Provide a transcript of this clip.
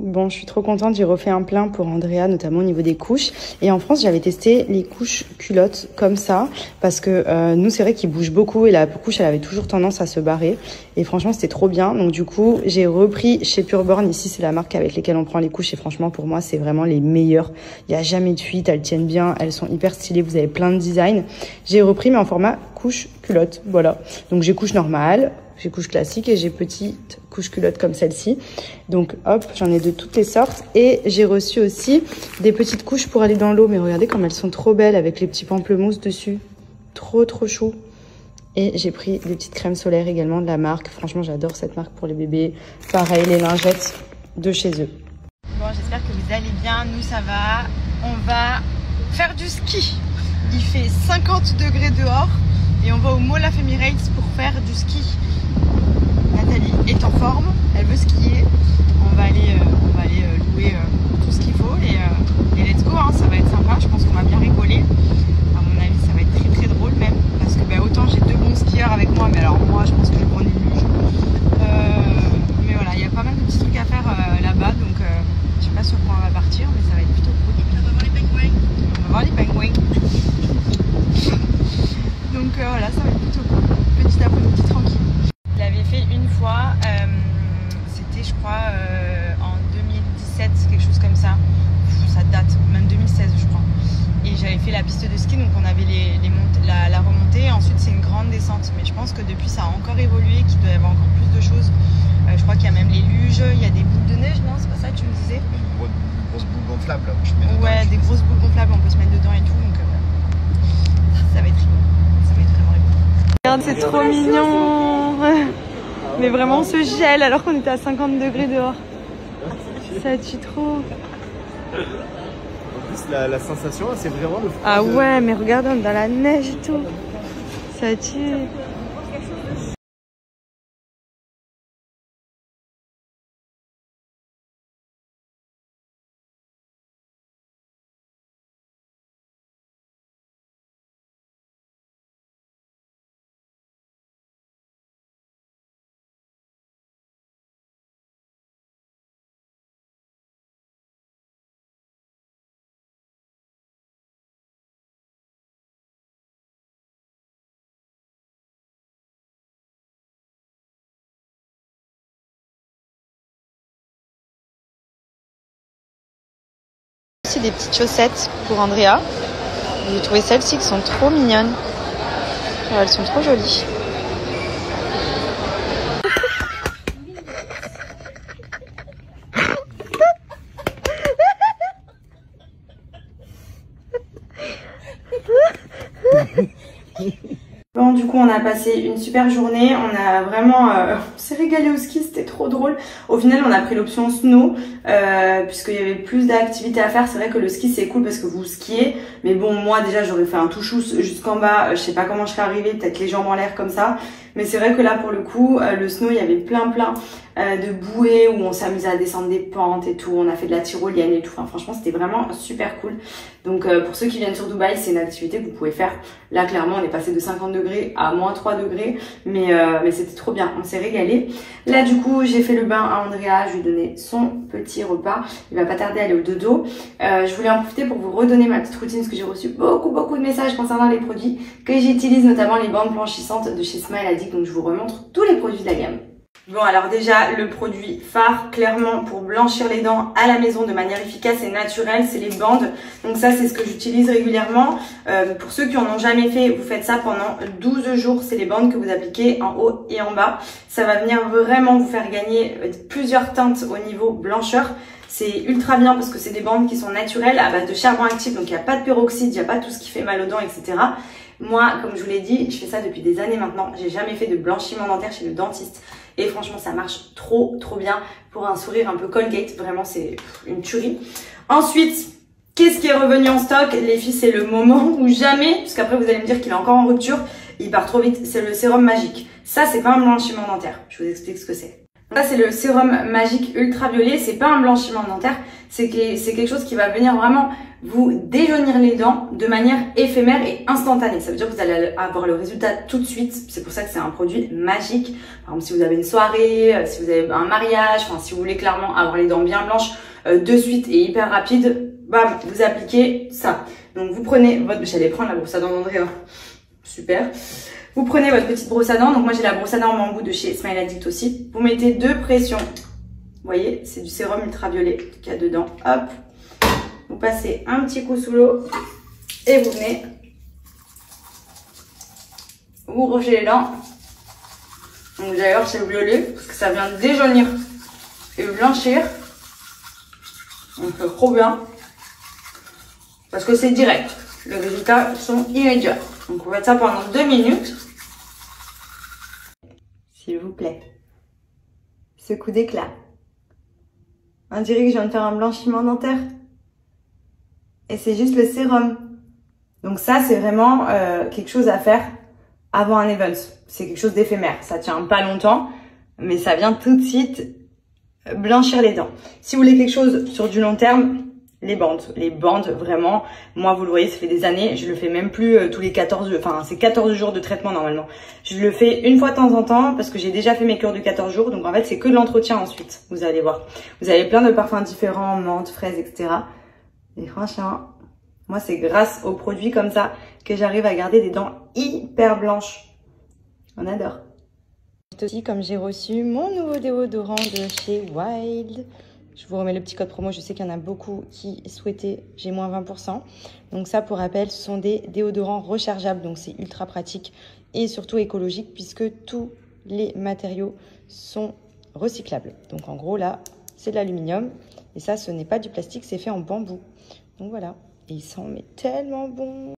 Bon, je suis trop contente, j'ai refait un plein pour Andrea, notamment au niveau des couches. Et en France, j'avais testé les couches culottes comme ça, parce que nous, c'est vrai qu'ils bougent beaucoup et la couche, elle avait toujours tendance à se barrer. Et franchement, c'était trop bien. Donc du coup, j'ai repris chez Pureborn. Ici, c'est la marque avec laquelle on prend les couches. Et franchement, pour moi, c'est vraiment les meilleures. Il n'y a jamais de fuite, elles tiennent bien, elles sont hyper stylées, vous avez plein de designs. J'ai repris, mais en format couche culotte, voilà. Donc j'ai couche normale, j'ai couche classique et j'ai petite couche culotte comme celle-ci. Donc hop, j'en ai de toutes les sortes. Et j'ai reçu aussi des petites couches pour aller dans l'eau. Mais regardez comme elles sont trop belles avec les petits pamplemousses dessus. Trop chou. Et j'ai pris des petites crèmes solaires également de la marque. Franchement, j'adore cette marque pour les bébés. Pareil, les lingettes de chez eux. Bon, j'espère que vous allez bien. Nous, ça va. On va faire du ski. Il fait 50 degrés dehors. Et on va au Mall of Emirates pour faire du ski. Nathalie est en forme, elle veut skier. On va aller louer tout ce qu'il faut et let's go, hein, ça va être sympa. Je pense qu'on va bien rigoler. À mon avis, ça va être très drôle même. Parce que autant j'ai deux bons skieurs avec moi, mais alors moi je pense que je vais prendre une luge. Mais voilà, il y a pas mal de petits trucs à faire là-bas. Donc je sais pas sur quoi on va partir, mais ça va être plutôt cool. On va voir les pingouins. On va voir les pingouins. Donc voilà, ça va être plutôt cool. Petit après-midi tranquille. Je l'avais fait une fois, c'était je crois en 2017, quelque chose comme ça. Ça date, même 2016 je crois. Et j'avais fait la piste de ski, donc on avait la remontée. Ensuite c'est une grande descente, mais je pense que depuis ça a encore évolué, qu'il doit y avoir encore plus de choses. Je crois qu'il y a même les luges, il y a des boules de neige, non c'est pas ça que tu me disais? Une grosse boule gonflable là, où je te mets dedans. Ouais, des grosses boules gonflables, on peut se mettre dedans et tout, donc ça va être rigolo. Ça va être vraiment rigolo. Regarde, c'est trop mignon. Mais vraiment on se gèle alors qu'on était à 50 degrés dehors. Ça tue trop. En plus la sensation c'est vraiment le froid. Ah ouais, mais regarde, on est dans la neige et tout. Ça tue. Des petites chaussettes pour Andrea. J'ai trouvé celles-ci qui sont trop mignonnes. Oh, elles sont trop jolies. Bon, du coup, on a passé une super journée. On a vraiment, on s'est régalé au ski, c'était trop drôle. Au final, on a pris l'option snow, puisqu'il y avait plus d'activités à faire. C'est vrai que le ski, c'est cool parce que vous skiez. Mais bon, moi, déjà, j'aurais fait un tout chou jusqu'en bas. Je sais pas comment je serais arrivée, peut-être les jambes en l'air comme ça. Mais c'est vrai que là, pour le coup, le snow, il y avait plein de bouées où on s'amusait à descendre des pentes et tout. On a fait de la tyrolienne et tout. Enfin, franchement, c'était vraiment super cool. Donc, pour ceux qui viennent sur Dubaï, c'est une activité que vous pouvez faire. Là, clairement, on est passé de 50 degrés à moins 3 degrés. Mais c'était trop bien. On s'est régalé. Là, du coup, j'ai fait le bain à Andrea. Je lui ai donné son petit repas. Il va pas tarder à aller au dodo. Je voulais en profiter pour vous redonner ma petite routine parce que j'ai reçu beaucoup de messages concernant les produits que j'utilise, notamment les bandes blanchissantes de chez Smile Addict. Donc, je vous remontre tous les produits de la gamme. Bon, alors déjà, le produit phare, clairement, pour blanchir les dents à la maison de manière efficace et naturelle, c'est les bandes. Donc ça, c'est ce que j'utilise régulièrement. Pour ceux qui en ont jamais fait, vous faites ça pendant 12 jours. C'est les bandes que vous appliquez en haut et en bas. Ça va venir vraiment vous faire gagner plusieurs teintes au niveau blancheur. C'est ultra bien parce que c'est des bandes qui sont naturelles à base de charbon actif. Donc il n'y a pas de peroxyde, il n'y a pas tout ce qui fait mal aux dents, etc. Moi, comme je vous l'ai dit, je fais ça depuis des années maintenant. J'ai jamais fait de blanchiment dentaire chez le dentiste. Et franchement, ça marche trop bien pour un sourire un peu Colgate. Vraiment, c'est une tuerie. Ensuite, qu'est-ce qui est revenu en stock? Les filles, c'est le moment où jamais, parce qu'après vous allez me dire qu'il est encore en rupture, il part trop vite. C'est le sérum magique. Ça, c'est pas un blanchiment dentaire. Je vous explique ce que c'est. Ça c'est le sérum magique ultraviolet, c'est pas un blanchiment dentaire, c'est quelque chose qui va venir vraiment vous déjaunir les dents de manière éphémère et instantanée. Ça veut dire que vous allez avoir le résultat tout de suite, c'est pour ça que c'est un produit magique. Par exemple si vous avez une soirée, si vous avez un mariage, enfin si vous voulez clairement avoir les dents bien blanches de suite et hyper rapide, bam, vous appliquez ça. Donc vous prenez votre, j'allais prendre la brosse à dents d'Andrea, super. Vous prenez votre petite brosse à dents, donc moi j'ai la brosse à dents en bambou de chez Smile Addict aussi. Vous mettez 2 pressions, vous voyez, c'est du sérum ultraviolet qu'il y a dedans, hop. Vous passez un petit coup sous l'eau et vous venez, vous rogez les dents. Donc d'ailleurs c'est violet parce que ça vient déjaunir et blanchir. Donc c'est trop bien parce que c'est direct, les résultats sont immédiats. Donc on va mettre ça pendant 2 minutes. S'il vous plaît, ce coup d'éclat. On dirait que je viens de faire un blanchiment dentaire. Et c'est juste le sérum. Donc ça, c'est vraiment quelque chose à faire avant un event. C'est quelque chose d'éphémère. Ça tient pas longtemps, mais ça vient tout de suite blanchir les dents. Si vous voulez quelque chose sur du long terme, les bandes, vraiment, moi vous le voyez, ça fait des années, je le fais même plus tous les 14, enfin c'est 14 jours de traitement normalement. Je le fais une fois de temps en temps parce que j'ai déjà fait mes cures de 14 jours, donc en fait c'est que de l'entretien ensuite, vous allez voir. Vous avez plein de parfums différents, menthe, fraises, etc. Et franchement, moi c'est grâce aux produits comme ça que j'arrive à garder des dents hyper blanches. On adore. Aussi, comme j'ai reçu mon nouveau déodorant de chez Wild, je vous remets le petit code promo, je sais qu'il y en a beaucoup qui souhaitaient, j'ai moins 20%. Donc ça, pour rappel, ce sont des déodorants rechargeables, donc c'est ultra pratique et surtout écologique puisque tous les matériaux sont recyclables. Donc en gros là, c'est de l'aluminium et ça, ce n'est pas du plastique, c'est fait en bambou. Donc voilà, et il sent mais tellement bon.